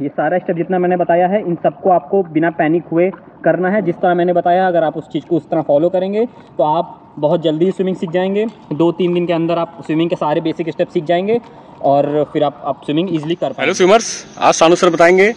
ये सारा स्टेप जितना मैंने बताया है, इन सबको आपको बिना पैनिक हुए करना है जिस तरह मैंने बताया। अगर आप उस चीज़ को उस तरह फॉलो करेंगे तो आप बहुत जल्दी स्विमिंग सीख जाएंगे। 2-3 दिन के अंदर आप स्विमिंग के सारे बेसिक स्टेप सीख जाएंगे और फिर आप स्विमिंग ईजिली कर पाएंगे। हेलो स्विमर्स, आज सानू सर बताएंगे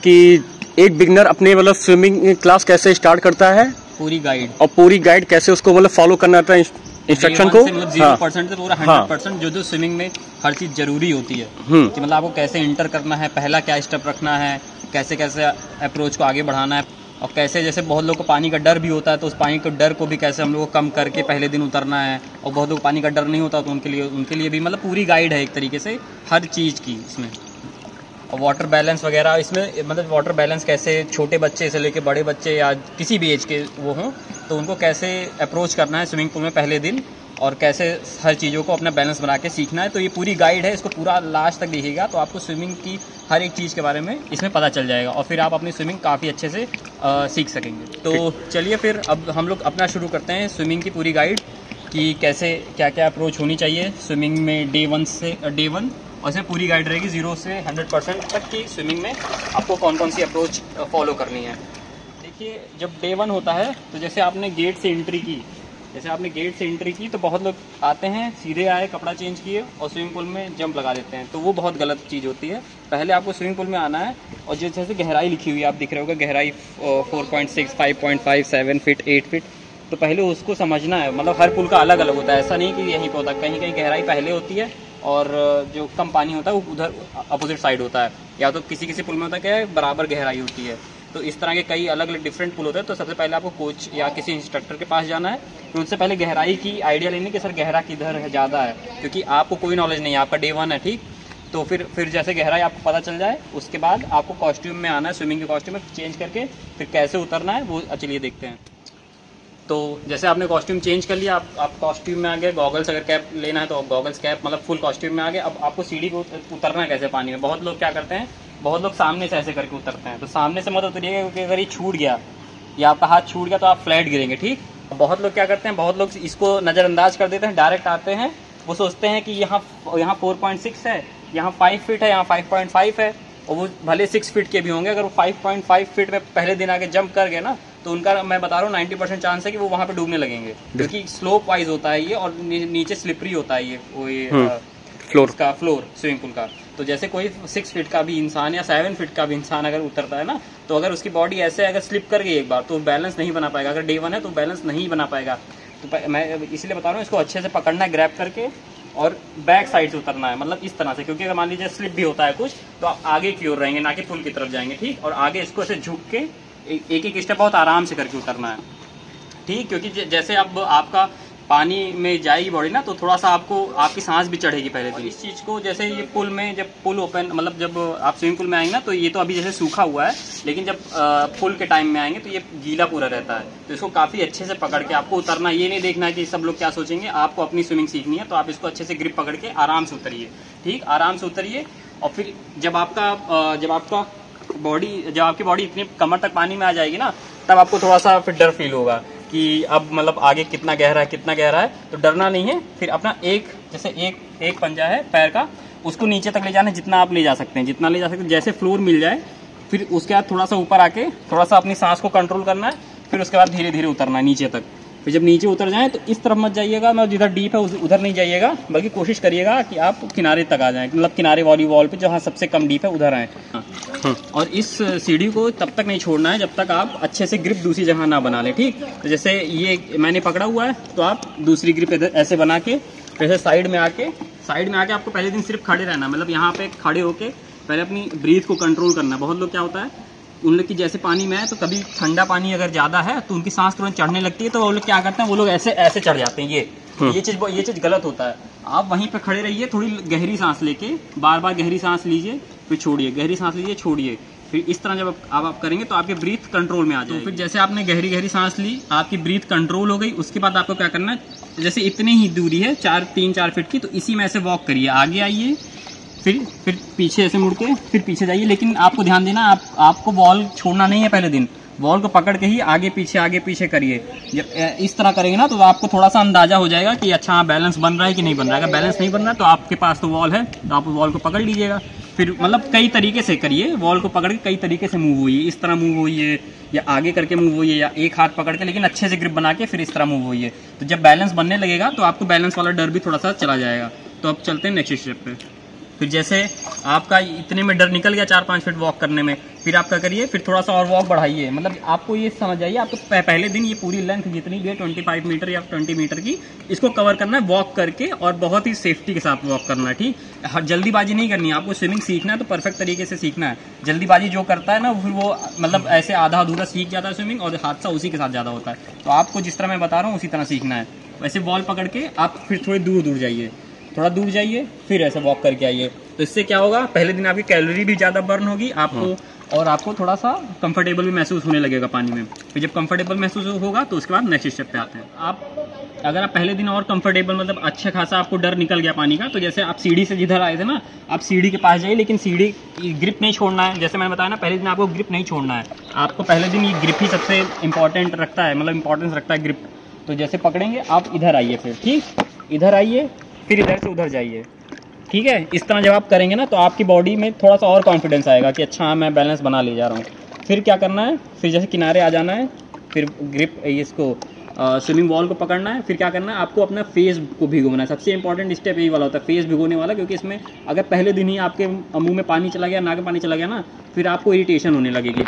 कि एक बिगनर अपने मतलब स्विमिंग क्लास कैसे स्टार्ट करता है, पूरी गाइड और पूरी गाइड कैसे उसको मतलब फॉलो करना आता है इंस्ट्रक्शन को। मतलब 0% से पूरा 100% जो स्विमिंग में हर चीज़ जरूरी होती है कि मतलब आपको कैसे इंटर करना है, पहला क्या स्टेप रखना है, कैसे कैसे अप्रोच को आगे बढ़ाना है, और कैसे जैसे बहुत लोग को पानी का डर भी होता है तो उस पानी के डर को भी कैसे हम लोग को कम करके पहले दिन उतरना है। और बहुत लोग को पानी का डर नहीं होता तो उनके लिए भी मतलब पूरी गाइड है एक तरीके से हर चीज़ की इसमें। और वाटर बैलेंस वगैरह इसमें, मतलब वाटर बैलेंस कैसे छोटे बच्चे से लेके बड़े बच्चे या किसी भी एज के वो हों तो उनको कैसे अप्रोच करना है स्विमिंग पूल में पहले दिन, और कैसे हर चीज़ों को अपना बैलेंस बना के सीखना है। तो ये पूरी गाइड है, इसको पूरा लास्ट तक देखिएगा तो आपको स्विमिंग की हर एक चीज़ के बारे में इसमें पता चल जाएगा और फिर आप अपनी स्विमिंग काफ़ी अच्छे से सीख सकेंगे। तो चलिए फिर अब हम लोग अपना शुरू करते हैं स्विमिंग की पूरी गाइड कि कैसे क्या क्या अप्रोच होनी चाहिए स्विमिंग में डे 1 और इसमें पूरी गाइड रहेगी 0 से 100% तक की स्विमिंग में आपको कौन कौन सी अप्रोच फॉलो करनी है। देखिए, जब डे 1 होता है तो जैसे आपने गेट से एंट्री की तो बहुत लोग आते हैं, सीधे आए, कपड़ा चेंज किए और स्विमिंग पूल में जंप लगा देते हैं, तो वो बहुत गलत चीज़ होती है। पहले आपको स्विमिंग पूल में आना है और जैसे गहराई लिखी हुई है, आप दिख रहे होगा गहराई 4.6, 5.5, 7 फीट, 8 फीट, तो पहले उसको समझना है। मतलब हर पूल का अलग अलग होता है, ऐसा नहीं कि यहीं पर होता है, कहीं कहीं गहराई पहले होती है और जो कम पानी होता है वो उधर अपोजिट साइड होता है, या तो किसी किसी पुल में होता है क्या है बराबर गहराई होती है। तो इस तरह के कई अलग अलग डिफरेंट पुल होते हैं। तो सबसे पहले आपको कोच या किसी इंस्ट्रक्टर के पास जाना है, तो उनसे पहले गहराई की आइडिया लेनी कि सर गहरा किधर है, ज़्यादा है, क्योंकि आपको कोई नॉलेज नहीं है, आपका डे 1 है, ठीक। तो फिर जैसे गहराई आपको पता चल जाए उसके बाद आपको कॉस्ट्यूम में आना है, स्विमिंग के कॉस्ट्यूम में चेंज करके फिर कैसे उतरना है वो चलिए देखते हैं। तो जैसे आपने कॉस्ट्यूम चेंज कर लिया, आप कॉस्ट्यूम में आ गए, गॉगल्स अगर कैप लेना है तो गॉगल्स कैप मतलब फुल कॉस्ट्यूम में आ गए। अब आपको सीढ़ी को उतरना है कैसे पानी में। बहुत लोग क्या करते हैं, बहुत लोग सामने से ऐसे करके उतरते हैं, तो सामने से मत उतरिएगा क्योंकि अगर ये छूट गया या आपका हाथ छूट गया तो आप फ्लैट गिरेंगे, ठीक। बहुत लोग क्या करते हैं, बहुत लोग इसको नज़रअंदाज कर देते हैं, डायरेक्ट आते हैं, वो सोचते हैं कि यहाँ 4.6 है, यहाँ 5 फीट है, यहाँ 5.5 है, और वो भले 6 फीट के भी होंगे, अगर वो 5.5 फीट में पहले दिन आके जंप कर गए ना तो उनका मैं बता रहा हूँ 90% चांस है कि वो वहाँ पे डूबने लगेंगे, क्योंकि स्लोप वाइज होता है ये और नीचे स्लिपरी होता है ये फ्लोर स्विमिंग पूल का। तो जैसे कोई 6 फीट का भी इंसान या 7 फीट का भी इंसान अगर उतरता है ना, तो अगर उसकी बॉडी ऐसे अगर स्लिप कर गई एक बार तो बैलेंस नहीं बना पाएगा। अगर डे 1 है तो बैलेंस नहीं बना पाएगा। तो मैं इसलिए बता रहा हूँ इसको अच्छे से पकड़ना है, ग्रैब करके, और बैक साइड से उतरना है, मतलब इस तरह से, क्योंकि अगर मान लीजिए स्लिप भी होता है कुछ तो आप आगे की ओर रहेंगे, ना कि पुल की तरफ जाएंगे, ठीक। और आगे इसको ऐसे झुक के एक एक स्टेप बहुत आराम से करके उतरना है, ठीक। क्योंकि जैसे अब आपका पानी में जाएगी बॉडी ना तो थोड़ा सा आपकी सांस भी चढ़ेगी पहले। तो इस चीज़ को जैसे ये पुल में जब पुल ओपन मतलब जब आप स्विमिंग पूल में आएंगे ना तो ये तो अभी जैसे सूखा हुआ है, लेकिन जब पुल के टाइम में आएंगे तो ये गीला पूरा रहता है। तो इसको काफ़ी अच्छे से पकड़ के आपको उतरना, ये नहीं देखना है कि सब लोग क्या सोचेंगे, आपको अपनी स्विमिंग सीखनी है। तो आप इसको अच्छे से ग्रिप पकड़ के आराम से उतरिए, ठीक, आराम से उतरिए। और फिर जब आपकी बॉडी इतनी कमर तक पानी में आ जाएगी ना, तब आपको थोड़ा सा फिर डर फील होगा कि अब मतलब आगे कितना गहरा है। तो डरना नहीं है। फिर अपना एक पंजा है पैर का, उसको नीचे तक ले जाना है जितना आप ले जा सकते हैं, जैसे फ्लोर मिल जाए। फिर उसके बाद थोड़ा सा ऊपर आके थोड़ा सा अपनी सांस को कंट्रोल करना है, फिर उसके बाद धीरे धीरे उतरना है नीचे तक। फिर जब नीचे उतर जाएं तो इस तरफ मत जाइएगा, मतलब जिधर डीप है उधर नहीं जाइएगा, बल्कि कोशिश करिएगा कि आप किनारे तक आ जाएं, मतलब किनारे वाली वॉल पे जहाँ सबसे कम डीप है उधर आएँ। और इस सीढ़ी को तब तक नहीं छोड़ना है जब तक आप अच्छे से ग्रिप दूसरी जगह ना बना लें, ठीक। तो जैसे ये मैंने पकड़ा हुआ है तो आप दूसरी ग्रिप ऐसे बना के जैसे साइड में आके आपको पहले दिन सिर्फ खड़े रहना, मतलब यहाँ पे खड़े होके पहले अपनी ब्रीथ को कंट्रोल करना। बहुत लोग क्या होता है, उन लोग की जैसे पानी में है तो कभी ठंडा पानी अगर ज़्यादा है तो उनकी सांस तुरंत चढ़ने लगती है, तो वो लोग क्या करते हैं, वो लोग ऐसे चढ़ जाते हैं। ये चीज़ गलत होता है। आप वहीं पे खड़े रहिए, थोड़ी गहरी सांस लेके, बार बार गहरी सांस लीजिए, फिर छोड़िए, गहरी सांस लीजिए, छोड़िए। फिर इस तरह जब आप करेंगे तो आपकी ब्रीथ कंट्रोल में आ जाएगी। तो फिर जैसे आपने गहरी सांस ली, आपकी ब्रीथ कंट्रोल हो गई, उसके बाद आपको क्या करना है, जैसे इतनी ही दूरी है 3-4 फीट की, तो इसी में ऐसे वॉक करिए, आगे आइए, फिर पीछे ऐसे मुड़ के फिर पीछे जाइए। लेकिन आपको ध्यान देना, आपको बॉल छोड़ना नहीं है पहले दिन, बॉल को पकड़ के ही आगे पीछे करिए। जब इस तरह करेंगे ना तो आपको थोड़ा सा अंदाजा हो जाएगा कि अच्छा बैलेंस बन रहा है कि नहीं बन रहा है। अगर बैलेंस नहीं बन रहा है तो आपके पास तो बॉल है, तो आप बॉल को पकड़ लीजिएगा। फिर मतलब कई तरीके से करिए, वॉल को पकड़ के कई तरीके से मूव होइए, इस तरह मूव होइए या आगे करके मूव होइए या एक हाथ पकड़ के, लेकिन अच्छे से ग्रिप बना के फिर इस तरह मूव होइए। तो जब बैलेंस बनने लगेगा तो आपको बैलेंस वाला डर भी थोड़ा सा चला जाएगा। तो अब चलते हैं नेक्स्ट स्टेप पे। फिर जैसे आपका इतने में डर निकल गया 4-5 फीट वॉक करने में, फिर आप क्या करिए, फिर थोड़ा सा और वॉक बढ़ाइए। मतलब आपको ये समझ आइए, आपको पहले दिन ये पूरी लेंथ जितनी भी है 25 मीटर या 20 मीटर की, इसको कवर करना है वॉक करके, और बहुत ही सेफ्टी के साथ वॉक करना है। ठीक, जल्दीबाजी नहीं करनी है। आपको स्विमिंग सीखना है तो परफेक्ट तरीके से सीखना है। जल्दीबाजी जो करता है ना, फिर वो मतलब ऐसे आधा अधूरा सीख जाता है स्विमिंग, और हादसा उसी के साथ ज़्यादा होता है। तो आपको जिस तरह मैं बता रहा हूँ उसी तरह सीखना है। वैसे वॉल पकड़ के आप फिर थोड़ी दूर जाइए, थोड़ा दूर जाइए, फिर ऐसे वॉक करके आइए। तो इससे क्या होगा, पहले दिन आपकी कैलोरी भी ज़्यादा बर्न होगी आपको, और आपको थोड़ा सा कंफर्टेबल भी महसूस होने लगेगा पानी में। फिर जब कंफर्टेबल महसूस होगा तो उसके बाद नेक्स्ट स्टेप पे आते हैं। अगर आप पहले दिन और कंफर्टेबल, मतलब अच्छा खासा आपको डर निकल गया पानी का, तो जैसे आप सीढ़ी से जिधर आए थे ना, आप सीढ़ी के पास जाइए, लेकिन सीढ़ी की ग्रिप नहीं छोड़ना है। जैसे मैंने बताया ना, पहले दिन आपको ग्रिप नहीं छोड़ना है। आपको पहले दिन ये ग्रिप ही सबसे इंपॉर्टेंट रखता है, मतलब इंपॉर्टेंस रखता है ग्रिप। तो जैसे पकड़ेंगे आप, इधर आइए, फिर ठीक, इधर आइए, फिर इधर से उधर जाइए। ठीक है, इस तरह जब आप करेंगे ना तो आपकी बॉडी में थोड़ा सा और कॉन्फिडेंस आएगा कि अच्छा मैं बैलेंस बना ले जा रहा हूँ। फिर क्या करना है, फिर जैसे किनारे आ जाना है, फिर ग्रिप इसको स्विमिंग वॉल को पकड़ना है। फिर क्या करना है, आपको अपना फेस को भिगोना है। सबसे इंपॉर्टेंट स्टेप यही वाला होता है, फेस भिगोने वाला, क्योंकि इसमें अगर पहले दिन ही आपके मुंह में पानी चला गया, नाक में पानी चला गया ना, फिर आपको इरिटेशन होने लगेगी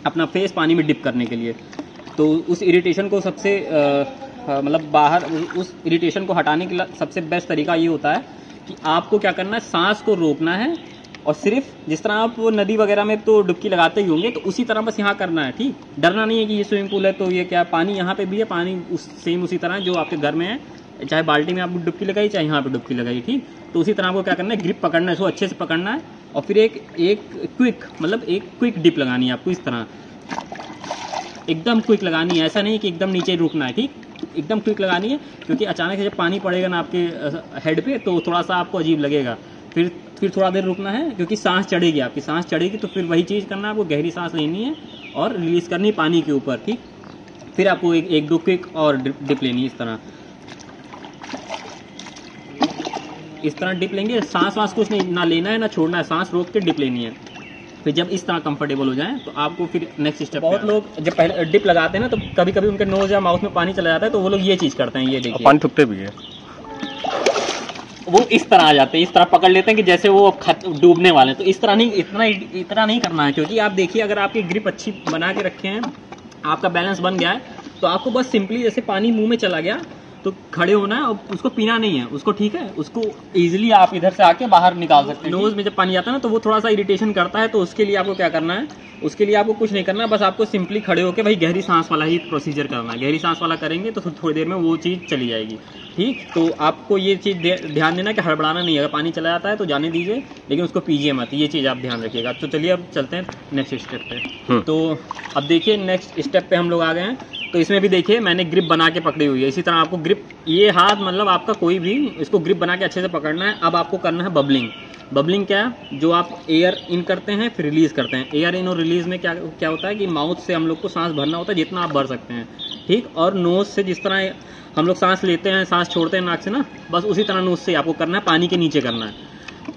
अपना फेस पानी में डिप करने के लिए। तो उस इरिटेशन को सबसे मतलब बाहर, उस इरिटेशन को हटाने के लिए सबसे बेस्ट तरीका ये होता है कि आपको क्या करना है, सांस को रोकना है, और सिर्फ जिस तरह आप वो नदी वगैरह में तो डुबकी लगाते ही होंगे, तो उसी तरह बस यहाँ करना है। ठीक, डरना नहीं है कि ये स्विमिंग पूल है तो ये क्या, पानी यहाँ पे भी है, पानी सेम उसी तरह जो आपके घर में है, चाहे बाल्टी में आप डुबकी लगाइए, चाहे यहाँ पे डुबकी लगाइए। ठीक, तो उसी तरह आपको क्या करना है, ग्रिप पकड़ना है, इसको अच्छे से पकड़ना है, और फिर एक क्विक डिप लगानी है आपको। इस तरह एकदम क्विक लगानी है, ऐसा नहीं कि एकदम नीचे रुकना है। ठीक, एकदम क्विक लगानी है, क्योंकि अचानक से जब पानी पड़ेगा ना आपके हेड पे, तो थोड़ा सा आपको अजीब लगेगा। फिर थोड़ा देर रुकना है, क्योंकि सांस चढ़ेगी, आपकी सांस चढ़ेगी, तो फिर वही चीज़ करना है, आपको गहरी सांस लेनी है और रिलीज़ करनी है पानी के ऊपर। ठीक, फिर आपको एक दो क्विक और डिप लेनी है। इस तरह डिप लेंगे, सांस वास कुछ नहीं, ना लेना है ना छोड़ना है, सांस रोक के डिप लेनी है। फिर जब इस तरह कंफर्टेबल हो जाए तो आपको फिर नेक्स्ट स्टेप। बहुत लोग जब पहले डिप लगाते हैं ना, तो कभी कभी उनके नोज या माउथ में पानी चला जाता है, तो वो लोग ये चीज़ करते हैं, ये देखिए पानी थूकते भी है, वो इस तरह आ जाते हैं, इस तरह पकड़ लेते हैं कि जैसे वो डूबने वाले हैं। तो इस तरह नहीं, इतना नहीं करना है, क्योंकि आप देखिए, अगर आपकी ग्रिप अच्छी बना के रखे हैं, आपका बैलेंस बन गया है, तो आपको बस सिंपली जैसे पानी मुंह में चला गया तो खड़े होना है, और उसको पीना नहीं है उसको। ठीक है, उसको इजीली आप इधर से आके बाहर निकाल सकते हैं। नोज में जब पानी आता है ना, तो वो थोड़ा सा इरिटेशन करता है, तो उसके लिए आपको क्या करना है, उसके लिए आपको कुछ नहीं करना है, बस आपको सिंपली खड़े होकर भाई गहरी सांस वाला ही प्रोसीजर करना है। गहरी सांस वाला करेंगे तो थोड़ी देर में वो चीज़ चली जाएगी। ठीक, तो आपको ये चीज़ ध्यान देना कि हड़बड़ाना नहीं है, अगर पानी चला जाता है तो जाने दीजिए, लेकिन उसको पीजिए मत, ये चीज़ आप ध्यान रखिएगा। तो चलिए अब चलते हैं नेक्स्ट स्टेप पे। तो अब देखिए नेक्स्ट स्टेप पे हम लोग आ गए हैं। तो इसमें भी देखिए मैंने ग्रिप बना के पकड़ी हुई है। इसी तरह आपको ग्रिप, ये हाथ मतलब आपका कोई भी, इसको ग्रिप बना के अच्छे से पकड़ना है। अब आपको करना है बबलिंग। बबलिंग क्या है, जो आप एयर इन करते हैं फिर रिलीज करते हैं। एयर इन और रिलीज में क्या होता है कि माउथ से हम लोग को सांस भरना होता है, जितना आप भर सकते हैं। ठीक, और नोज से जिस तरह हम लोग सांस लेते हैं, सांस छोड़ते हैं नाक से ना, बस उसी तरह नोज से आपको करना है, पानी के नीचे करना है।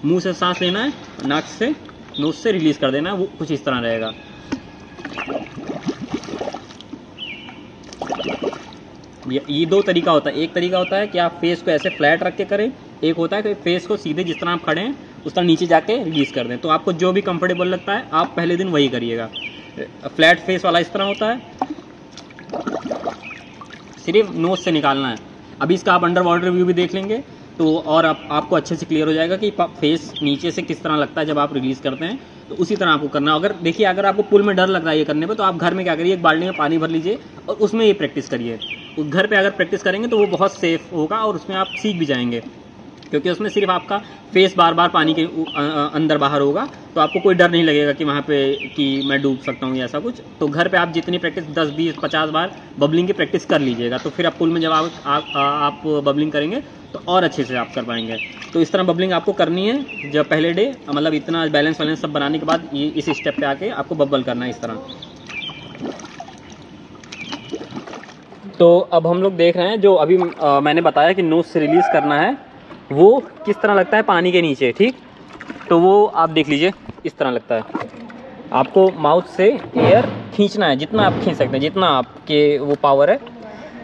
मुंह से सांस लेना है, नाक से, नोज से रिलीज कर देना है, वो कुछ इस तरह रहेगा। ये दो तरीका होता है। एक तरीका होता है कि आप फेस को ऐसे फ्लैट रख के करें, एक होता है कि फेस को सीधे जिस तरह आप खड़े हैं उस तरह नीचे जाके रिलीज कर दें। तो आपको जो भी कंफर्टेबल लगता है आप पहले दिन वही करिएगा। फ्लैट फेस वाला इस तरह होता है, सिर्फ नोज से निकालना है। अभी इसका आप अंडर वाटर व्यू भी देख लेंगे तो और आपको अच्छे से क्लियर हो जाएगा कि फेस नीचे से किस तरह लगता है जब आप रिलीज करते हैं। तो उसी तरह आपको करना। अगर देखिए, अगर आपको पूल में डर लग रहा है ये करने पे, तो आप घर में क्या करिए, एक बाल्टी में पानी भर लीजिए और उसमें ये प्रैक्टिस करिए। घर पे अगर प्रैक्टिस करेंगे तो वो बहुत सेफ होगा और उसमें आप सीख भी जाएंगे, क्योंकि उसमें सिर्फ आपका फेस बार बार पानी के अंदर बाहर होगा, तो आपको कोई डर नहीं लगेगा कि वहाँ पे कि मैं डूब सकता हूँ या ऐसा कुछ। तो घर पे आप जितनी प्रैक्टिस 10, 20, 50 बार बबलिंग की प्रैक्टिस कर लीजिएगा, तो फिर आप पूल में जब आप बबलिंग करेंगे तो और अच्छे से आप कर पाएंगे। तो इस तरह बबलिंग आपको करनी है जब पहले डे, मतलब इतना बैलेंस वैलेंस सब बनाने के बाद ये इस स्टेप पे आके आपको बबल करना है इस तरह। तो अब हम लोग देख रहे हैं जो अभी मैंने बताया कि नोज से रिलीज़ करना है, वो किस तरह लगता है पानी के नीचे, ठीक। तो वो आप देख लीजिए, इस तरह लगता है। आपको माउथ से एयर खींचना है, जितना आप खींच सकते हैं, जितना आपके वो पावर है,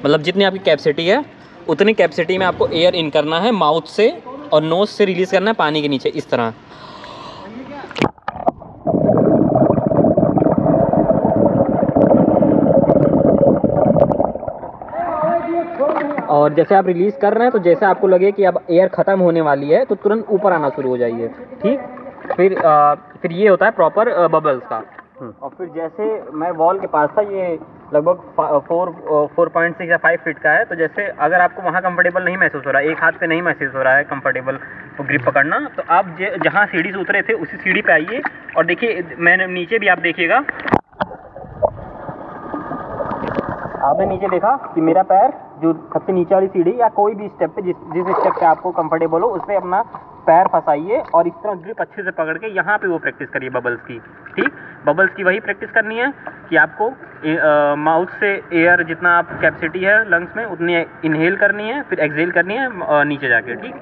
मतलब जितनी आपकी कैपेसिटी है उतनी कैपेसिटी में आपको एयर इन करना है माउथ से, और नोज से रिलीज़ करना है पानी के नीचे, इस तरह। और जैसे आप रिलीज़ कर रहे हैं तो जैसे आपको लगे कि अब एयर ख़त्म होने वाली है तो तुरंत ऊपर आना शुरू हो जाइए, ठीक। फिर ये होता है प्रॉपर बबल्स का। और फिर जैसे मैं वॉल के पास था, ये लगभग 4.6 या 5 फीट का है, तो जैसे अगर आपको वहाँ कंफर्टेबल नहीं महसूस हो रहा है, एक हाथ से नहीं महसूस हो रहा है कंफर्टेबल तो ग्रिप पकड़ना, तो आप जहाँ सीढ़ी से उतरे थे उसी सीढ़ी पे आइए और देखिए, मैंने नीचे भी आप देखिएगा, आपने नीचे देखा कि मेरा पैर जो सबसे नीचे वाली सीढ़ी या कोई भी स्टेप पे जिस स्टेप पे आपको कंफर्टेबल हो उस पर अपना पैर फंसाइए और इस तरह ग्रिप अच्छे से पकड़ के यहाँ पे वो प्रैक्टिस करिए बबल्स की, ठीक। बबल्स की वही प्रैक्टिस करनी है कि आपको माउथ से एयर जितना आप कैपेसिटी है लंग्स में उतनी इनहेल करनी है, फिर एक्सहेल करनी है नीचे जाके, ठीक।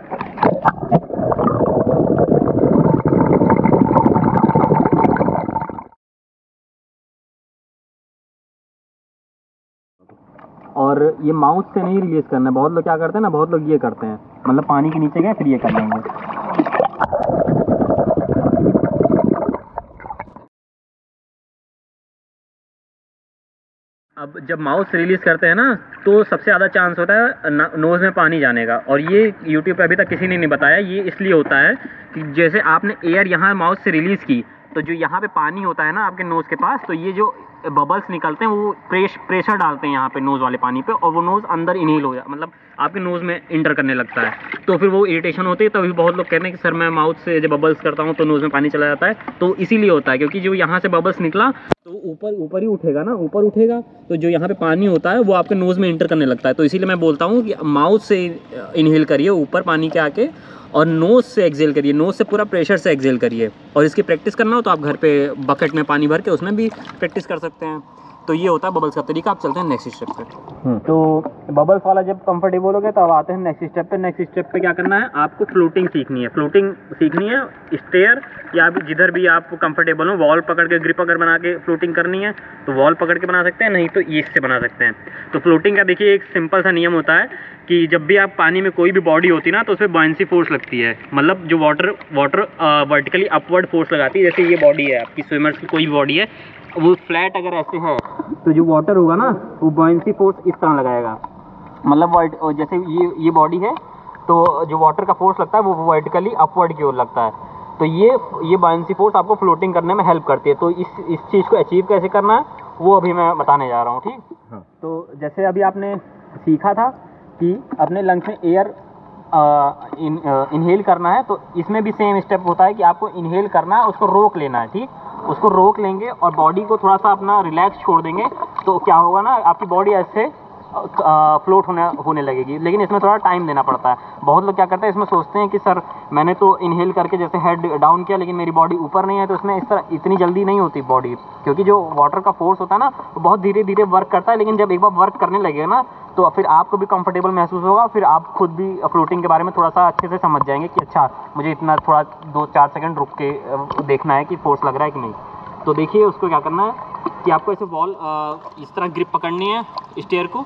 और ये माउथ से नहीं रिलीज करना है। बहुत लोग क्या करते हैं ना, बहुत लोग ये करते हैं, मतलब पानी के नीचे गए फिर ये कर लेंगे। अब जब माउथ से रिलीज करते हैं ना तो सबसे ज़्यादा चांस होता है नोज़ में पानी जाने का, और ये यूट्यूब पे अभी तक किसी ने नहीं बताया। ये इसलिए होता है कि जैसे आपने एयर यहाँ माउथ से रिलीज़ की तो जो यहाँ पे पानी होता है ना आपके नोज़ के पास, तो ये जो बबल्स निकलते हैं वो प्रेशर डालते हैं यहाँ पे नोज़ वाले पानी पे, और वो नोज़ अंदर इनहेल हो जाए, मतलब आपके नोज़ में इंटर करने लगता है, तो फिर वो इरिटेशन होती है। तभी बहुत लोग कहते हैं कि सर मैं माउथ से जब बबल्स करता हूँ तो नोज़ में पानी चला जाता है, तो इसीलिए होता है क्योंकि जो यहाँ से बबल्स निकला तो ऊपर ही उठेगा ना, ऊपर उठेगा तो जो यहाँ पे पानी होता है वो आपके नोज़ में इंटर करने लगता है। तो इसीलिए मैं बोलता हूँ कि माउथ से इनहेल करिए ऊपर पानी के आके, और नोज़ से एक्सहेल करिए, नोज़ से पूरा प्रेशर से एक्सहेल करिए। और इसकी प्रैक्टिस करना हो तो आप घर पे बकेट में पानी भर के उसमें भी प्रैक्टिस कर सकते हैं। तो ये होता है बबल्स का तरीका। आप चलते हैं नेक्स्ट स्टेप पे। तो बबल्स वाला जब कंफर्टेबल हो गया तो अब आते हैं नेक्स्ट स्टेप पे। नेक्स्ट स्टेप पे क्या करना है, आपको फ्लोटिंग सीखनी है। फ्लोटिंग सीखनी है स्टेयर या जिधर भी आप कंफर्टेबल हो, वॉल पकड़ के ग्रिप अगर बना के फ्लोटिंग करनी है तो वॉल पकड़ के बना सकते हैं, नहीं तो इससे बना सकते हैं। तो फ्लोटिंग का देखिए एक सिंपल सा नियम होता है कि जब भी आप पानी में कोई भी बॉडी होती है ना तो उसमें बॉयंसी फोर्स लगती है, मतलब जो वाटर वर्टिकली अपवर्ड फोर्स लगाती है। जैसे ये बॉडी है आपकी, स्विमर्स की कोई भी बॉडी है, वो फ्लैट अगर ऐसे है तो जो वाटर होगा ना वो बॉयंसी फोर्स इस तरह लगाएगा, मतलब जैसे ये बॉडी है तो जो वाटर का फोर्स लगता है वो वर्टिकली अपवर्ड की ओर लगता है। तो ये बॉयंसी फोर्स आपको फ्लोटिंग करने में हेल्प करती है। तो इस चीज़ को अचीव कैसे करना है वो अभी मैं बताने जा रहा हूँ, ठीक। हाँ। तो जैसे अभी आपने सीखा था कि अपने लंग्स में एयर इनहेल करना है, तो इसमें भी सेम स्टेप होता है कि आपको इनहेल करना है, उसको रोक लेना है, ठीक। उसको रोक लेंगे और बॉडी को थोड़ा सा अपना रिलैक्स छोड़ देंगे तो क्या होगा ना, आपकी बॉडी ऐसे फ्लोट होने लगेगी। लेकिन इसमें थोड़ा टाइम देना पड़ता है। बहुत लोग क्या करते हैं, इसमें सोचते हैं कि सर मैंने तो इनहेल करके जैसे हेड डाउन किया लेकिन मेरी बॉडी ऊपर नहीं है, तो इसमें इस तरह इतनी जल्दी नहीं होती बॉडी, क्योंकि जो वाटर का फोर्स होता है ना वो बहुत धीरे धीरे वर्क करता है। लेकिन जब एक बार वर्क करने लगेगा ना तो फिर आपको भी कंफर्टेबल महसूस होगा, फिर आप खुद भी फ्लोटिंग के बारे में थोड़ा सा अच्छे से समझ जाएंगे कि अच्छा मुझे इतना थोड़ा 2-4 सेकंड रुक के देखना है कि फोर्स लग रहा है कि नहीं। तो देखिए उसको क्या करना है कि आपको ऐसे वॉल इस तरह ग्रिप पकड़नी है स्टेयर को,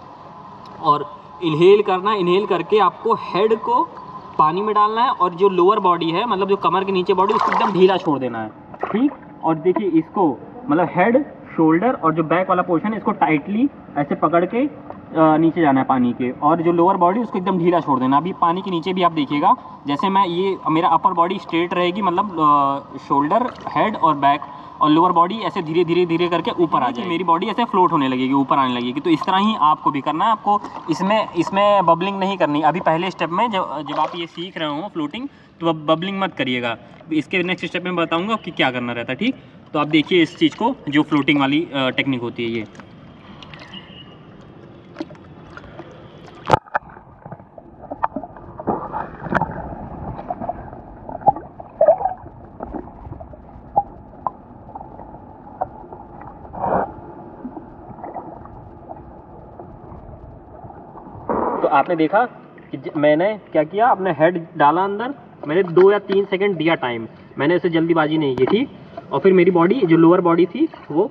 और इनहेल करना है। इनहेल करके आपको हेड को पानी में डालना है, और जो लोअर बॉडी है, मतलब जो कमर के नीचे बॉडी, उसको एकदम ढीला छोड़ देना है, ठीक। और देखिए इसको, मतलब हेड, शोल्डर और जो बैक वाला पोर्शन है इसको टाइटली ऐसे पकड़ के नीचे जाना है पानी के, और जो लोअर बॉडी उसको एकदम ढीला छोड़ देना। अभी पानी के नीचे भी आप देखिएगा, जैसे मैं ये मेरा अपर बॉडी स्ट्रेट रहेगी, मतलब शोल्डर, हेड और बैक, और लोअर बॉडी ऐसे धीरे धीरे धीरे करके ऊपर आ जाएगी। मेरी बॉडी ऐसे फ्लोट होने लगेगी, ऊपर आने लगेगी। तो इस तरह ही आपको भी करना है। आपको इसमें बबलिंग नहीं करनी। अभी पहले स्टेप में जब आप ये सीख रहे हो फ्लोटिंग, तो बबलिंग मत करिएगा। इसके नेक्स्ट स्टेप में बताऊँगा कि क्या करना रहता है, ठीक। तो आप देखिए इस चीज़ को, जो फ्लोटिंग वाली टेक्निक होती है ये। तो आपने देखा कि मैंने क्या किया, अपने हेड डाला अंदर, मैंने 2 या 3 सेकंड दिया टाइम, मैंने ऐसे जल्दीबाजी नहीं की, ठीक। और फिर मेरी बॉडी, जो लोअर बॉडी थी, वो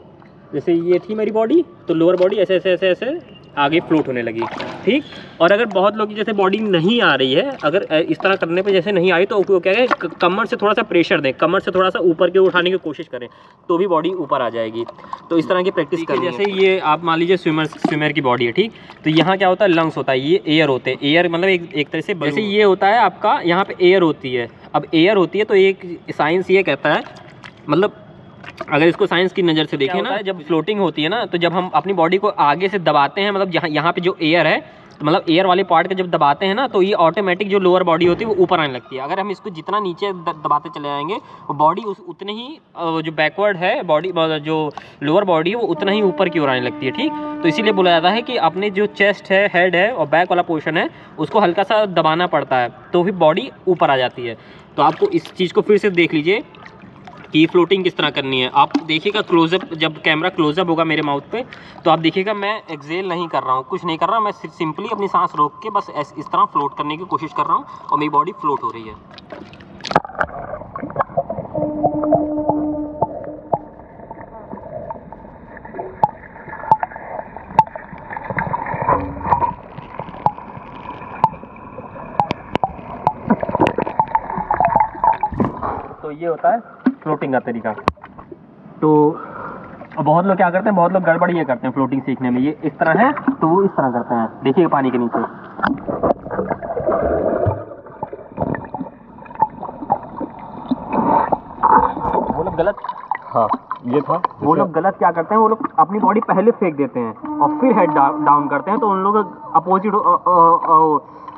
जैसे ये थी मेरी बॉडी, तो लोअर बॉडी ऐसे ऐसे ऐसे ऐसे आगे फ्लोट होने लगी, ठीक। और अगर बहुत लोग की जैसे बॉडी नहीं आ रही है, अगर इस तरह करने पे जैसे नहीं आई, तो वो क्या है, कमर से थोड़ा सा प्रेशर दें, कमर से थोड़ा सा ऊपर की ओर उठाने की कोशिश करें, तो भी बॉडी ऊपर आ जाएगी। तो इस तरह की प्रैक्टिस करें। जैसे ये आप मान लीजिए स्विमर की बॉडी है, ठीक। तो यहाँ क्या होता है, लंग्स होता है, ये एयर होते हैं, एयर मतलब एक तरह से जैसे ये होता है आपका, यहाँ पे एयर होती है। अब एयर होती है तो एक साइंस ये कहता है, मतलब अगर इसको साइंस की नज़र से देखें ना, जब फ्लोटिंग होती है ना, तो जब हम अपनी बॉडी को आगे से दबाते हैं, मतलब यहाँ पे जो एयर है, तो मतलब एयर वाले पार्ट के जब दबाते हैं ना, तो ये ऑटोमेटिक जो लोअर बॉडी होती है वो ऊपर आने लगती है। अगर हम इसको जितना नीचे दबाते चले जाएंगे, वो बॉडी उतने ही जो बैकवर्ड है बॉडी, जो लोअर बॉडी है, वो उतना ही ऊपर की ओर आने लगती है, ठीक। तो इसीलिए बोला जाता है कि अपने जो चेस्ट है, हेड है और बैक वाला पोर्शन है, उसको हल्का सा दबाना पड़ता है, तो फिर बॉडी ऊपर आ जाती है। तो आपको इस चीज़ को फिर से देख लीजिए कि फ्लोटिंग किस तरह करनी है। आप देखिएगा क्लोजअप, जब कैमरा क्लोजअप होगा मेरे माउथ पे, तो आप देखिएगा मैं एक्सेल नहीं कर रहा हूँ, कुछ नहीं कर रहा, मैं सिंपली अपनी सांस रोक के बस इस तरह फ्लोट करने की कोशिश कर रहा हूँ और मेरी बॉडी फ्लोट हो रही है। तो ये होता है फ्लोटिंग का तरीका। तो बहुत लोग क्या करते हैं, बहुत लोग गड़बड़ ये करते हैं फ्लोटिंग सीखने में, ये इस तरह है तो वो इस तरह करते हैं, देखिए पानी के नीचे, वो लोग गलत, हाँ ये था, वो लोग गलत क्या करते हैं, वो लोग अपनी बॉडी पहले फेंक देते हैं और फिर हेड डाउन करते हैं, तो उन लोग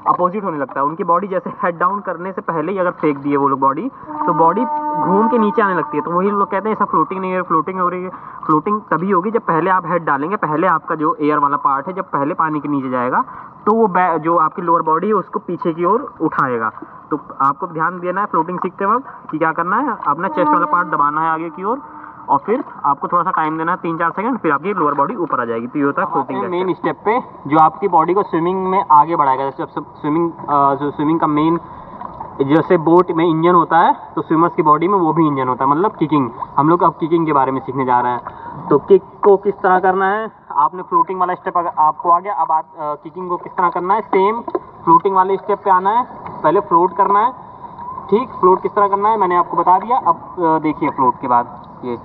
अपोजिट होने लगता है। उनकी बॉडी जैसे हेड डाउन करने से पहले ही अगर फेंक दिए वो लोग बॉडी, तो बॉडी घूम के नीचे आने लगती है। तो वही लोग कहते हैं ऐसा फ्लोटिंग नहीं है, फ्लोटिंग हो रही है। फ्लोटिंग तभी होगी जब पहले आप हेड डालेंगे, पहले आपका जो एयर वाला पार्ट है जब पहले पानी के नीचे जाएगा, तो वो जो आपकी लोअर बॉडी है उसको पीछे की ओर उठाएगा। तो आपको ध्यान देना है फ्लोटिंग सीखते वक्त कि क्या करना है, अपना चेस्ट वाला पार्ट दबाना है आगे की ओर, और फिर आपको थोड़ा सा टाइम देना है 3-4 सेकंड, फिर आपकी लोअर बॉडी ऊपर आ जाएगी। तो ये होता है फ्लोटिंग का मेन स्टेप पे, जो आपकी बॉडी को स्विमिंग में आगे बढ़ाएगा। जैसे स्विमिंग का मेन, जैसे बोट में इंजन होता है, तो स्विमर्स की बॉडी में वो भी इंजन होता है, मतलब किकिंग। हम लोग अब किकिंग के बारे में सीखने जा रहे हैं। तो किक को किस तरह करना है, आपने फ्लोटिंग वाला स्टेप आपको आ गया, अब आप किकिंग को किस तरह करना है, सेम फ्लोटिंग वाले स्टेप पे आना है, पहले फ्लोट करना है, ठीक। फ्लोट किस तरह करना है मैंने आपको बता दिया। अब देखिए फ्लोट के बाद ये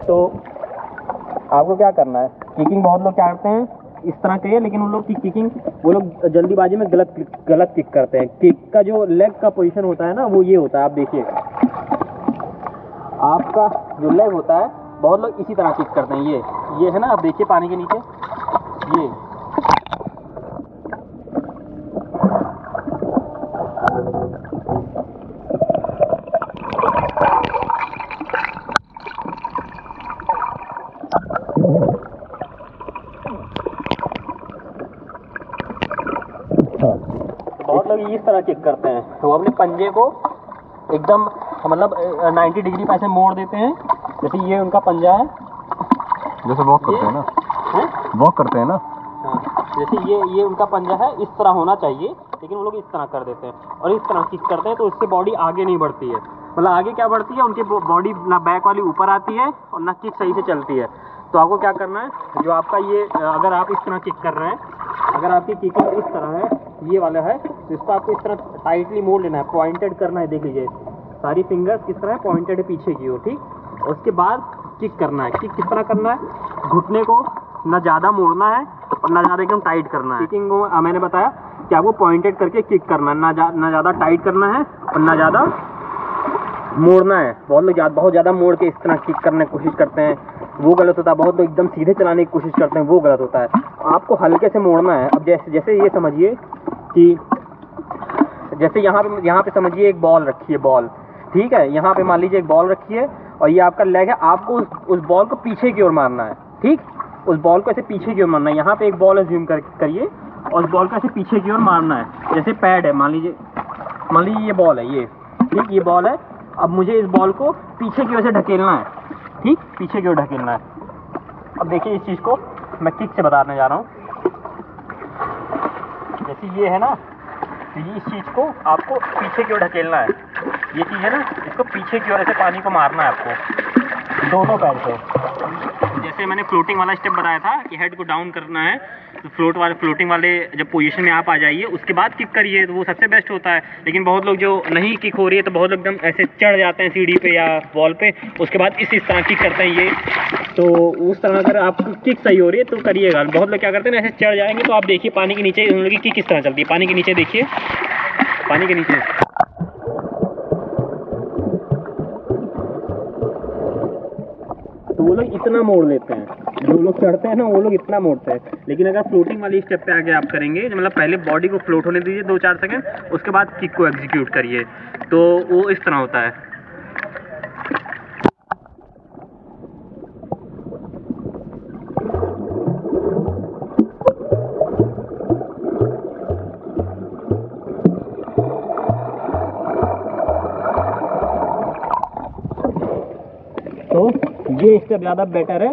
तो आपको क्या करना है, किकिंग बहुत लोग क्या करते हैं इस तरह करिए, लेकिन उन लोग की किकिंग, वो लोग जल्दीबाजी में गलत किक करते हैं। किक का जो लेग का पोजीशन होता है ना, वो ये होता है, आप देखिए आपका जो लेग होता है, बहुत लोग इसी तरह किक करते हैं। ये है ना, आप देखिए पानी के नीचे, ये बहुत लोग इस तरह किक करते हैं। तो अपने पंजे को एकदम मतलब 90 डिग्री पे ऐसे मोड़ देते हैं, जैसे ये उनका पंजा है, जैसे वॉक करते हैं ना, वॉक करते हैं ना, हाँ, जैसे ये उनका पंजा है, इस तरह होना चाहिए, लेकिन वो लोग इस तरह कर देते हैं और इस तरह किक करते हैं, तो इससे बॉडी आगे नहीं बढ़ती है। मतलब आगे क्या बढ़ती है, उनकी बॉडी ना बैक वाली ऊपर आती है और ना किक सही से चलती है। तो आपको क्या करना है, जो आपका ये अगर आप इस तरह किक कर रहे हैं, अगर आपकी किकिंग इस तरह है, ये वाला है, तो इसको आपको इस तरह टाइटली मोड़ लेना है, पॉइंटेड करना है। देख लीजिए सारी फिंगर्स किस तरह है, पॉइंटेड है पीछे की ओर, ठीक। और उसके बाद किक करना है। किक किस तरह करना है, घुटने को ना ज़्यादा मोड़ना है और ना ज़्यादा एकदम टाइट करना है। किकिंग को मैंने बताया कि आपको पॉइंटेड करके किक करना है, ना ज़्यादा टाइट करना है और ना ज़्यादा मोड़ना है। बहुत लोग बहुत ज़्यादा मोड़ के इस तरह किक करने की कोशिश करते हैं, वो गलत होता है। बहुत लोग एकदम सीधे चलाने की कोशिश करते हैं, वो गलत होता है। आपको हल्के से मोड़ना है। अब जैसे ये समझिए कि जैसे यहाँ पे समझिए एक बॉल रखी है, बॉल, ठीक है। यहाँ पे मान लीजिए एक बॉल रखी है और ये आपका लेग है, आपको उस बॉल को पीछे की ओर मारना है, ठीक। उस बॉल को ऐसे पीछे की ओर मारना है। यहाँ पे एक बॉल है, जूम करिए, और उस बॉल को ऐसे पीछे की ओर मारना है। जैसे पैड है, मान लीजिए ये बॉल है, ये ठीक, ये बॉल है, अब मुझे इस बॉल को पीछे की ओर से ढकेलना है, ठीक, पीछे की ओर ढकेलना है। अब देखिए इस चीज़ को मैं किक से बताने जा रहा हूँ। जैसे ये है ना, तो ये इस चीज़ को आपको पीछे की ओर ढकेलना है। ये चीज़ है ना, इसको पीछे की ओर ऐसे पानी को मारना है आपको दोनों पैर से। जैसे मैंने फ्लोटिंग वाला स्टेप बताया था कि हेड को डाउन करना है, तो फ्लोटिंग वाले जब पोजीशन में आप आ जाइए उसके बाद किक करिए, तो वो सबसे बेस्ट होता है। लेकिन बहुत लोग जो नहीं किक हो रही है तो बहुत लोग एकदम ऐसे चढ़ जाते हैं सीढ़ी पे या वॉल पे, उसके बाद इस तरह किक करते हैं ये। तो उस तरह अगर आपकी किक सही हो रही है तो करिएगा। बहुत लोग क्या करते हैं ना, ऐसे चढ़ जाएंगे, तो आप देखिए पानी के नीचे उन लोगों की किक किस तरह चलती है। पानी के नीचे देखिए, पानी के नीचे तो वो लोग इतना मोड़ लेते हैं, जो लोग चढ़ते हैं ना वो लोग इतना मोड़ते हैं। लेकिन अगर फ्लोटिंग वाली स्टेप पे आगे आप करेंगे, मतलब पहले बॉडी को फ्लोट होने दीजिए 2-4 सेकंड, उसके बाद किक को एग्जीक्यूट करिए, तो वो इस तरह होता है। तो ये स्टेप ज़्यादा बेटर है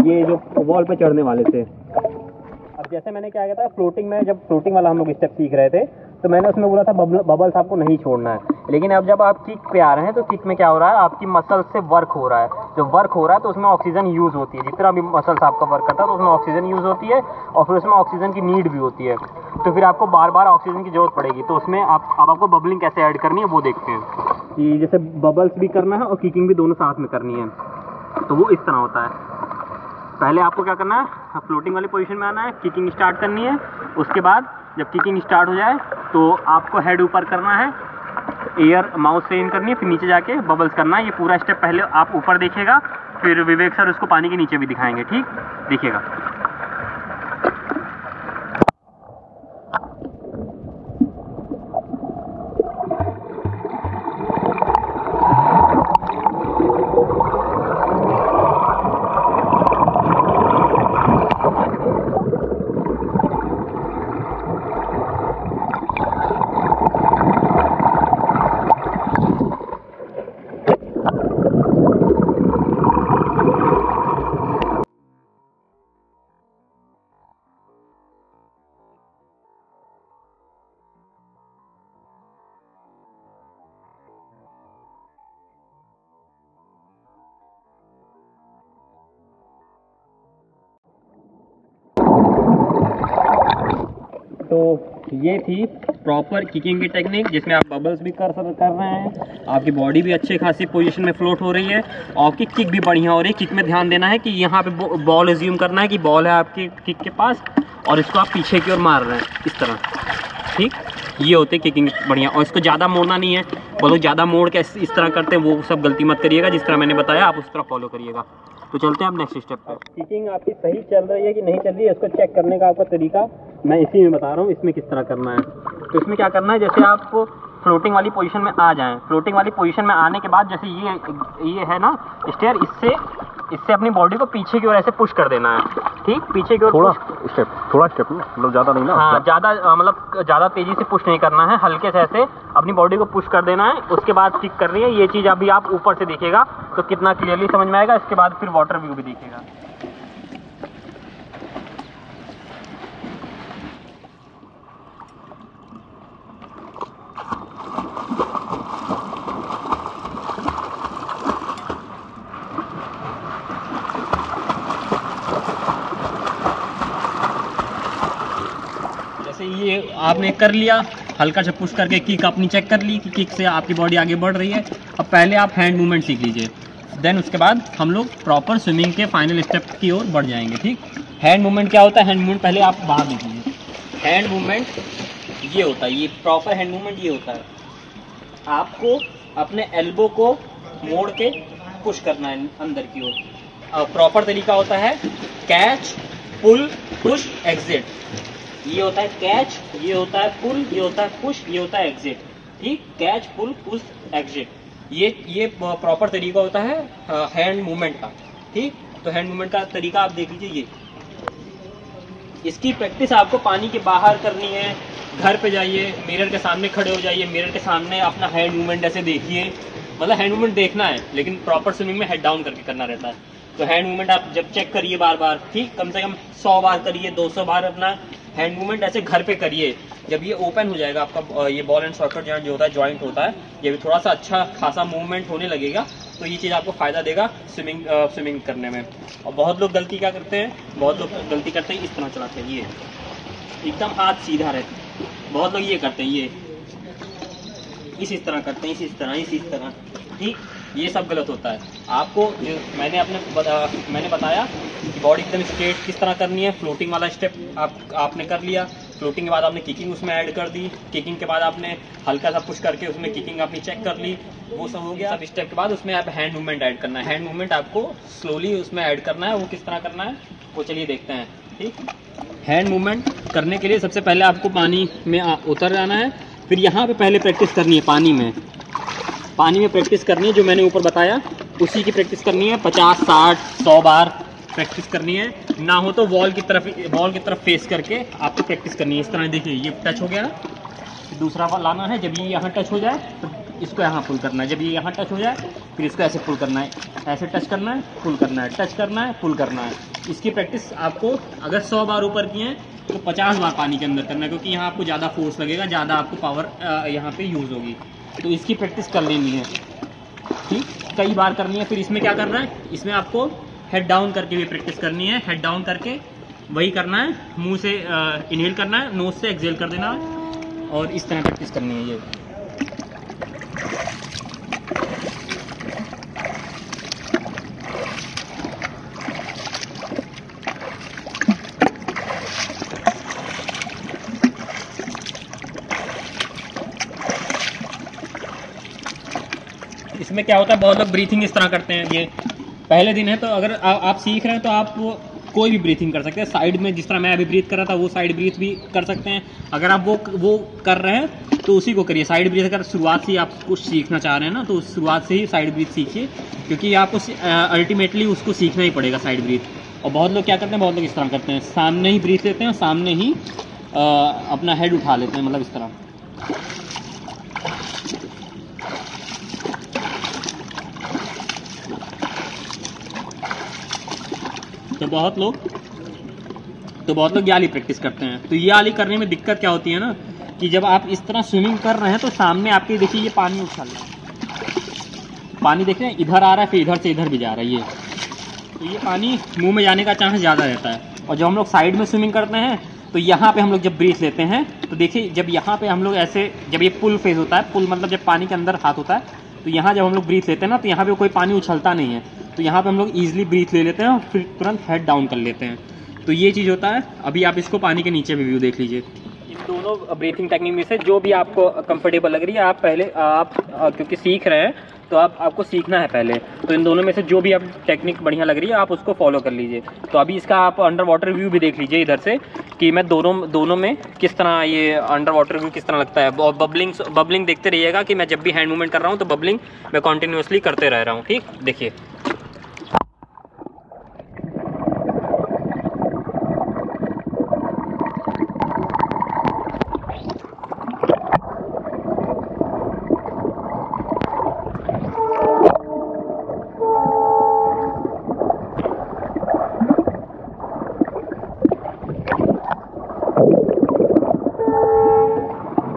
ये जो वॉल पे चढ़ने वाले से। अब जैसे मैंने क्या किया था, फ्लोटिंग में जब फ्लोटिंग वाला हम लोग स्टेप सीख रहे थे तो मैंने उसमें बोला था बबल्स आपको नहीं छोड़ना है। लेकिन अब जब आप किक पे आ रहे हैं तो किक में क्या हो रहा है, आपकी मसल से वर्क हो रहा है। जो वर्क हो रहा है तो उसमें ऑक्सीजन यूज़ होती है, जितना भी मसल्स आपका वर्क करता है तो उसमें ऑक्सीजन यूज़ होती है, और फिर उसमें ऑक्सीजन की नीड भी होती है। तो फिर आपको बार बार ऑक्सीजन की जरूरत पड़ेगी। तो उसमें आपको बबलिंग कैसे ऐड करनी है वो देखते हैं, कि जैसे बबल्स भी करना है और किकिंग भी दोनों साथ में करनी है। तो वो इस तरह होता है। पहले आपको क्या करना है, फ्लोटिंग वाली पोजीशन में आना है, किकिंग स्टार्ट करनी है। उसके बाद जब किकिंग स्टार्ट हो जाए तो आपको हेड ऊपर करना है, एयर माउथ से इन करनी है, फिर नीचे जाके बबल्स करना है। ये पूरा स्टेप पहले आप ऊपर देखिएगा, फिर विवेक सर उसको पानी के नीचे भी दिखाएंगे, ठीक, देखिएगा। तो ये थी प्रॉपर किकिंग की टेक्निक, जिसमें आप बबल्स भी कर रहे हैं, आपकी बॉडी भी अच्छी खासी पोजीशन में फ्लोट हो रही है, और आपकी किक भी बढ़िया हो रही है। किक में ध्यान देना है कि यहाँ पे बॉल एज्यूम करना है कि बॉल है आपकी किक के पास, और इसको आप पीछे की ओर मार रहे हैं इस तरह, ठीक। ये होते हैं किकिंग बढ़िया। और इसको ज़्यादा मोड़ना नहीं है, वो लोग ज़्यादा मोड़ के इस तरह करते हैं, वो सब गलती मत करिएगा। जिस तरह मैंने बताया आप उस तरह फॉलो करिएगा। तो चलते हैं अब नेक्स्ट स्टेप पर। किकिंग आपकी सही चल रही है कि नहीं चल रही है, इसको चेक करने का आपका तरीका मैं इसी में बता रहा हूँ, इसमें किस तरह करना है। तो इसमें क्या करना है, जैसे आप फ्लोटिंग वाली पोजीशन में आ जाएं, फ्लोटिंग वाली पोजीशन में आने के बाद जैसे ये है ना स्टेयर, इससे अपनी बॉडी को पीछे की ओर ऐसे पुश कर देना है, ठीक, पीछे की ओर थोड़ा स्टेप मतलब ज़्यादा नहीं ना, हाँ, ज़्यादा तेज़ी से पुश नहीं करना है, हल्के से ऐसे अपनी बॉडी को पुश कर देना है। उसके बाद किक करनी है। ये चीज़ अभी आप ऊपर से देखिएगा तो कितना क्लियरली समझ में आएगा। इसके बाद फिर वाटर व्यू भी देखिएगा। ये आपने कर लिया, हल्का से पुश करके किक अपनी चेक कर ली कि किक से आपकी बॉडी आगे बढ़ रही है। अब पहले आप हैंड मूवमेंट सीख लीजिए, देन उसके बाद हम लोग प्रॉपर स्विमिंग के फाइनल स्टेप की ओर बढ़ जाएंगे, ठीक। हैंड मूवमेंट क्या होता है, हैंड मूवमेंट पहले आप बाहर देखिए। हैंड मूवमेंट ये होता है, ये प्रॉपर हैंड मूवमेंट ये होता है, आपको अपने एल्बो को मोड़ के पुश करना है अंदर की ओर। प्रॉपर तरीका होता है कैच, पुल, पुश, एग्जिट। ये होता है कैच, ये होता है पुल, ये होता है पुश, ये होता है एग्जिट, ठीक। कैच, पुल, पुश, एग्जिट, ये प्रॉपर तरीका होता है हैंड मूवमेंट का, ठीक। तो हैंड मूवमेंट का तरीका आप देख लीजिए। ये इसकी प्रैक्टिस आपको पानी के बाहर करनी है। घर पे जाइए, मिरर के सामने खड़े हो जाइए, मिरर के सामने अपना हैंड मूवमेंट ऐसे देखिए, मतलब हैंड मूवमेंट देखना है, लेकिन प्रॉपर स्विमिंग में हेड डाउन करके करना रहता है। तो हैंड मूवमेंट आप जब चेक करिए बार बार, ठीक, कम से कम 100 बार करिए, 200 बार अपना हैंड मूवमेंट ऐसे घर पे करिए। जब ये ओपन हो जाएगा आपका ये बॉल एंड सॉकेट जॉइंट जो होता है, जॉइंट होता है, ये भी थोड़ा सा अच्छा खासा मूवमेंट होने लगेगा, तो ये चीज़ आपको फायदा देगा स्विमिंग करने में। और बहुत लोग गलती क्या करते हैं, बहुत लोग गलती करते हैं इस तरह चलाते हैं, ये एकदम हाथ सीधा रहता है। बहुत लोग ये करते हैं, ये इस तरह करते हैं, इस तरह, ठीक, ये सब गलत होता है। आपको जो मैंने बताया कि बॉडी एकदम स्ट्रेट किस तरह करनी है। फ्लोटिंग वाला स्टेप आपने कर लिया, फ्लोटिंग के बाद आपने किकिंग उसमें ऐड कर दी, किकिंग के बाद आपने हल्का सा पुश करके उसमें किकिंग अपनी चेक कर ली, वो सब हो गया। सब स्टेप के बाद उसमें आप हैंड मूवमेंट ऐड करना है। हैंड मूवमेंट आपको स्लोली उसमें ऐड करना है। वो किस तरह करना है वो चलिए देखते हैं, ठीक। हैंड मूवमेंट करने के लिए सबसे पहले आपको पानी में उतर जाना है, फिर यहाँ पे पहले प्रैक्टिस करनी है पानी में प्रैक्टिस करनी है, जो मैंने ऊपर बताया उसी की प्रैक्टिस करनी है। 50, 60, 100 बार प्रैक्टिस करनी है। ना हो तो वॉल की तरफ फेस करके आपको प्रैक्टिस करनी है। इस तरह देखिए, ये टच हो गया ना, दूसरा वाला लाना है। जब ये यहाँ टच हो जाए तो इसको यहाँ पुल करना है। जब ये यहाँ टच हो जाए फिर इसको ऐसे पुल करना है, ऐसे टच करना है, पुल करना है, टच करना है, पुल करना है। इसकी प्रैक्टिस आपको अगर 100 बार ऊपर की है तो 50 बार पानी के अंदर करना है, क्योंकि यहाँ आपको ज़्यादा फोर्स लगेगा, ज़्यादा आपको पावर यहाँ पे यूज़ होगी। तो इसकी प्रैक्टिस कर लेनी है, ठीक, कई बार करनी है। फिर इसमें क्या करना है, इसमें आपको हेड डाउन करके भी प्रैक्टिस करनी है। हेड डाउन करके वही करना है, मुंह से इनहेल करना है, नोज से एक्सहेल कर देना है, और इस तरह प्रैक्टिस करनी है ये। इसमें क्या होता है, बहुत लोग ब्रीथिंग इस तरह करते हैं। ये पहले दिन है तो अगर आप सीख रहे हैं तो आप कोई भी ब्रीथिंग कर सकते हैं। साइड में जिस तरह मैं अभी ब्रीथ कर रहा था वो साइड ब्रीथ भी कर सकते हैं। अगर आप वो कर रहे हैं तो उसी को करिए। साइड ब्रीथ अगर शुरुआत से ही आप कुछ सीखना चाह रहे हैं ना, तो शुरुआत से ही साइड ब्रीथ सीखिए, क्योंकि आपको अल्टीमेटली उसको सीखना ही पड़ेगा साइड ब्रीथ। और बहुत लोग क्या करते हैं, बहुत लोग इस तरह करते हैं, सामने ही ब्रीथ लेते हैं और सामने ही अपना हेड उठा लेते हैं, मतलब इस तरह। तो बहुत लोग ये वाली प्रैक्टिस करते हैं। तो ये वाली करने में दिक्कत क्या होती है ना, कि जब आप इस तरह स्विमिंग कर रहे हैं तो सामने आपके देखिए ये पानी उछल रहा है, पानी देख रहे हैं, इधर आ रहा है, फिर इधर से इधर भी जा रहा है ये। तो ये पानी मुंह में जाने का चांस ज़्यादा रहता है। और जब हम लोग साइड में स्विमिंग करते हैं तो यहाँ पे हम लोग जब ब्रीथ लेते हैं तो देखिए, जब यहाँ पे हम लोग ऐसे, जब ये पुल फेज होता है, पुल मतलब जब पानी के अंदर हाथ होता है, तो यहाँ जब हम लोग ब्रीथ लेते हैं ना, तो यहाँ पे कोई पानी उछलता नहीं है, तो यहाँ पे हम लोग ईजिली ब्रीथ ले लेते हैं और फिर तुरंत हेड डाउन कर लेते हैं। तो ये चीज़ होता है। अभी आप इसको पानी के नीचे भी व्यू देख लीजिए। इन दोनों ब्रीथिंग टेक्निक में से जो भी आपको कंफर्टेबल लग रही है, आप पहले क्योंकि सीख रहे हैं तो आपको सीखना है पहले, तो इन दोनों में से जो भी आप टेक्निक बढ़िया लग रही है आप उसको फॉलो कर लीजिए। तो अभी इसका आप अंडर वाटर व्यू भी देख लीजिए इधर से, कि मैं दोनों में किस तरह ये अंडर वाटर व्यू किस तरह लगता है। और बबलिंग देखते रहिएगा कि मैं जब भी हैंड मूवमेंट कर रहा हूँ तो बबलिंग मैं कॉन्टिन्यूसली करते रह रहा हूँ, ठीक, देखिए।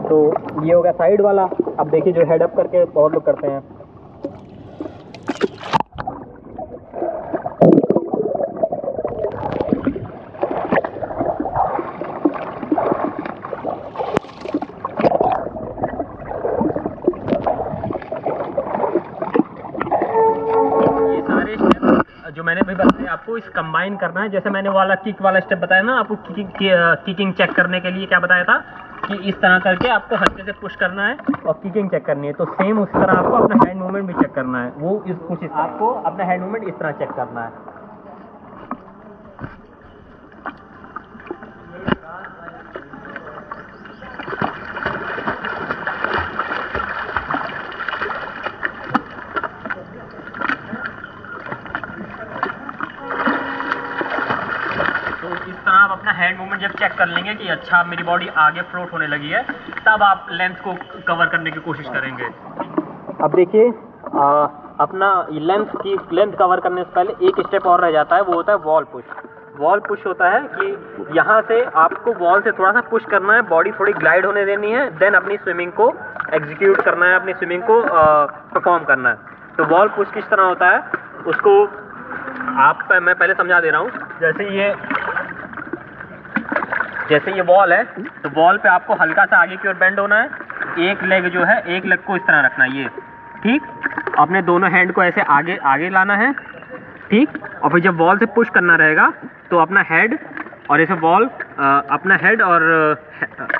तो ये हो गया साइड वाला। अब देखिए जो हेड अप करके बहुत लोग करते हैं, ये सारे स्टेप जो मैंने भी बताया आपको इस कंबाइन करना है। जैसे मैंने वाला किक वाला स्टेप बताया ना आपको, किकिंग चेक करने के लिए क्या बताया था कि इस तरह करके आपको हल्के से पुश करना है और किकिंग चेक करनी है। तो सेम उस तरह आपको अपना हैंड मूवमेंट भी चेक करना है। कुछ आपको अपना हैंड मूवमेंट इस तरह चेक करना है। इस तरह आप अपना हैंड मूवमेंट जब चेक कर लेंगे कि अच्छा मेरी बॉडी आगे फ्लोट होने लगी है, तब आप लेंथ को कवर करने की कोशिश करेंगे। अब देखिए अपना लेंथ कवर करने से पहले एक स्टेप और रह जाता है, वो होता है वॉल पुश। वॉल पुश होता है कि यहाँ से आपको वॉल से थोड़ा सा पुश करना है, बॉडी थोड़ी ग्लाइड होने देनी है, देन अपनी स्विमिंग को एग्जीक्यूट करना है, अपनी स्विमिंग को परफॉर्म करना है। तो वॉल पुश किस तरह होता है उसको मैं पहले समझा दे रहा हूँ। जैसे ये वॉल है, तो वॉल पे आपको हल्का सा आगे की ओर बेंड होना है, एक लेग को इस तरह रखना है, ये ठीक। अपने दोनों हैंड को ऐसे आगे लाना है, ठीक। और फिर जब वॉल से पुश करना रहेगा तो अपना हेड और ऐसे अपना हेड और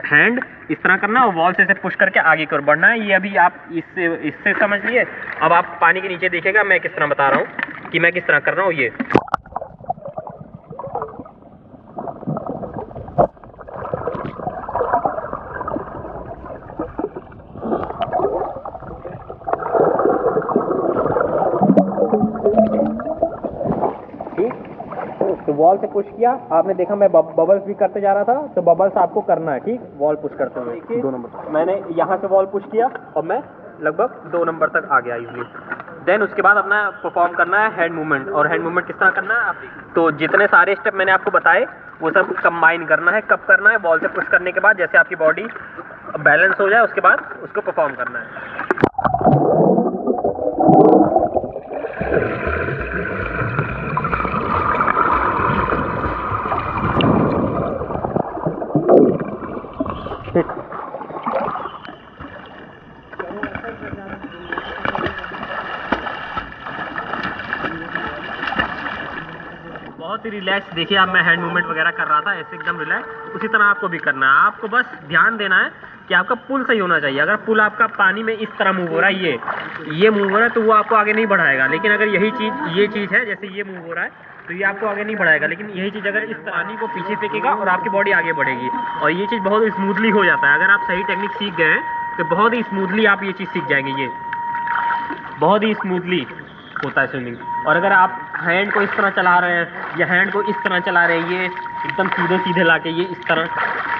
हैंड इस तरह करना और वॉल से ऐसे पुश करके आगे की ओर बढ़ना है। ये अभी आप इससे समझ लिए। अब आप पानी के नीचे देखिएगा मैं किस तरह बता रहा हूँ कि मैं किस तरह कर रहा हूँ। ये तो वॉल से पुश किया, आपने देखा मैं बबल्स भी करते जा रहा था, तो बबल्स आपको करना है, ठीक। वॉल पुश करते हुए 2 नंबर मैंने यहाँ से वॉल पुश किया और मैं लगभग 2 नंबर तक आ गया इजीली। देन उसके बाद अपना परफॉर्म करना है हैंड मूवमेंट। और हैंड मूवमेंट किस तरह करना है तो जितने सारे स्टेप मैंने आपको बताए वो सब कंबाइन करना है। कब करना है? वॉल से पुश करने के बाद, जैसे आपकी बॉडी बैलेंस हो जाए उसके बाद उसको परफॉर्म करना है। बहुत ही रिलैक्स। देखिए अब मैं हैंड मूवमेंट वगैरह कर रहा था ऐसे एकदम रिलैक्स, उसी तरह आपको भी करना है। आपको बस ध्यान देना है कि आपका पुल सही होना चाहिए। अगर पुल आपका पानी में इस तरह मूव हो रहा है, ये मूव हो रहा है, तो वो आपको आगे नहीं बढ़ाएगा। लेकिन अगर ये चीज़ है, जैसे ये मूव हो रहा है, तो ये आपको आगे नहीं बढ़ाएगा। लेकिन यही चीज़ अगर इस पानी को पीछे फेंकेगा और आपकी बॉडी आगे बढ़ेगी। और ये चीज़ बहुत स्मूथली हो जाता है। अगर आप सही टेक्निक सीख गए हैं तो बहुत ही स्मूथली आप ये चीज़ सीख जाएंगे। ये बहुत ही स्मूथली होता है स्विमिंग। और अगर आप हैंड को इस तरह चला रहे हैं या हैंड को इस तरह चला रहे हैं, ये एकदम सीधे लाके ये इस तरह,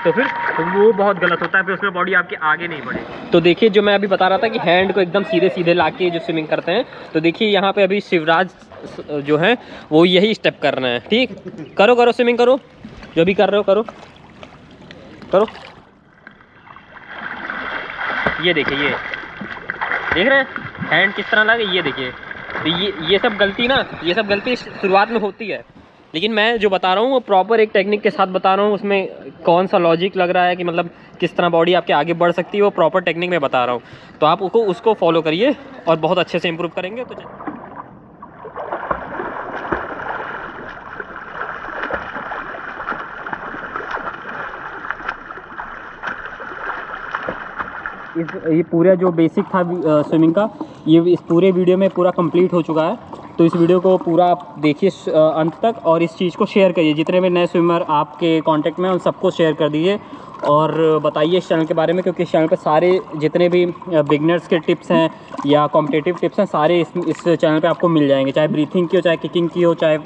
तो फिर वो बहुत गलत होता है, फिर उसमें बॉडी आपकी आगे नहीं बढ़ेगी। तो देखिए जो मैं अभी बता रहा था कि हैंड को एकदम सीधे लाके जो स्विमिंग करते हैं, तो देखिए यहाँ पे अभी शिवराज जो है वो यही स्टेप कर रहे हैं, ठीक। करो स्विमिंग करो, जो भी कर रहे हो करो। ये देखिए, ये देख रहे हैं हैंड किस तरह लगे, ये देखिए। तो ये सब गलती शुरुआत में होती है। लेकिन मैं जो बता रहा हूँ वो प्रॉपर एक टेक्निक के साथ बता रहा हूँ। उसमें कौन सा लॉजिक लग रहा है कि मतलब किस तरह बॉडी आपके आगे बढ़ सकती है, वो प्रॉपर टेक्निक में बता रहा हूँ। तो आप उसको फॉलो करिए और बहुत अच्छे से इम्प्रूव करेंगे। तो ये पूरा जो बेसिक था स्विमिंग का, ये इस पूरे वीडियो में पूरा कंप्लीट हो चुका है। तो इस वीडियो को पूरा आप देखिए अंत तक और इस चीज़ को शेयर करिए। जितने भी नए स्विमर आपके कांटेक्ट में हैं उन सबको शेयर कर दीजिए और बताइए इस चैनल के बारे में, क्योंकि इस चैनल पे सारे जितने भी बिगनर्स के टिप्स हैं या कॉम्पिटिटिव टिप्स हैं सारे इस चैनल पे आपको मिल जाएंगे। चाहे ब्रीथिंग की हो, चाहे किकिंग की हो, चाहे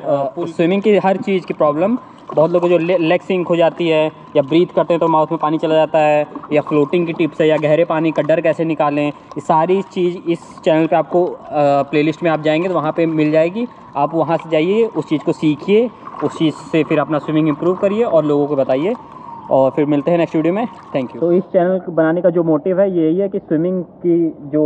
स्विमिंग की हर चीज़ की प्रॉब्लम। बहुत लोगों को जो लेग सिंक हो जाती है या ब्रीथ करते हैं तो माउथ में पानी चला जाता है, या फ्लोटिंग की टिप्स है, या गहरे पानी का डर कैसे निकालें, ये सारी चीज़ इस चैनल पे आपको प्लेलिस्ट में आप जाएंगे तो वहाँ पे मिल जाएगी। आप वहाँ से जाइए, उस चीज़ को सीखिए, उस चीज़ से फिर अपना स्विमिंग इम्प्रूव करिए और लोगों को बताइए। और फिर मिलते हैं नेक्स्ट वीडियो में। Thank you. तो इस चैनल को बनाने का जो मोटिव है यही है कि स्विमिंग की जो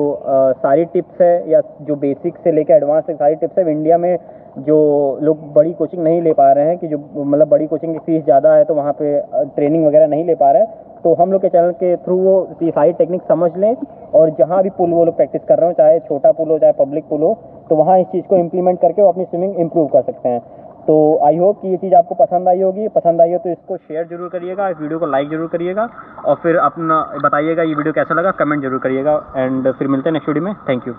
सारी टिप्स है या जो बेसिक से लेकर एडवांस तक सारी टिप्स है, इंडिया में जो लोग बड़ी कोचिंग नहीं ले पा रहे हैं, कि जो मतलब बड़ी कोचिंग की फीस ज़्यादा है तो वहाँ पे ट्रेनिंग वगैरह नहीं ले पा रहे हैं, तो हम लोग के चैनल के थ्रू वो ये सारी टेक्निक समझ लें और जहाँ भी पुल वो लोग प्रैक्टिस कर रहे हो, चाहे छोटा पुल हो चाहे पब्लिक पुल हो, तो वहाँ इस चीज़ को इम्प्लीमेंट करके वो अपनी स्विमिंग इम्प्रूव कर सकते हैं। तो आई होप कि ये चीज़ आपको पसंद आई होगी। पसंद आई हो तो इसको शेयर जरूर करिएगा, इस वीडियो को लाइक जरूर करिएगा और फिर अपना बताइएगा ये वीडियो कैसा लगा, कमेंट जरूर करिएगा। एंड फिर मिलते हैं नेक्स्ट वीडियो में। Thank you.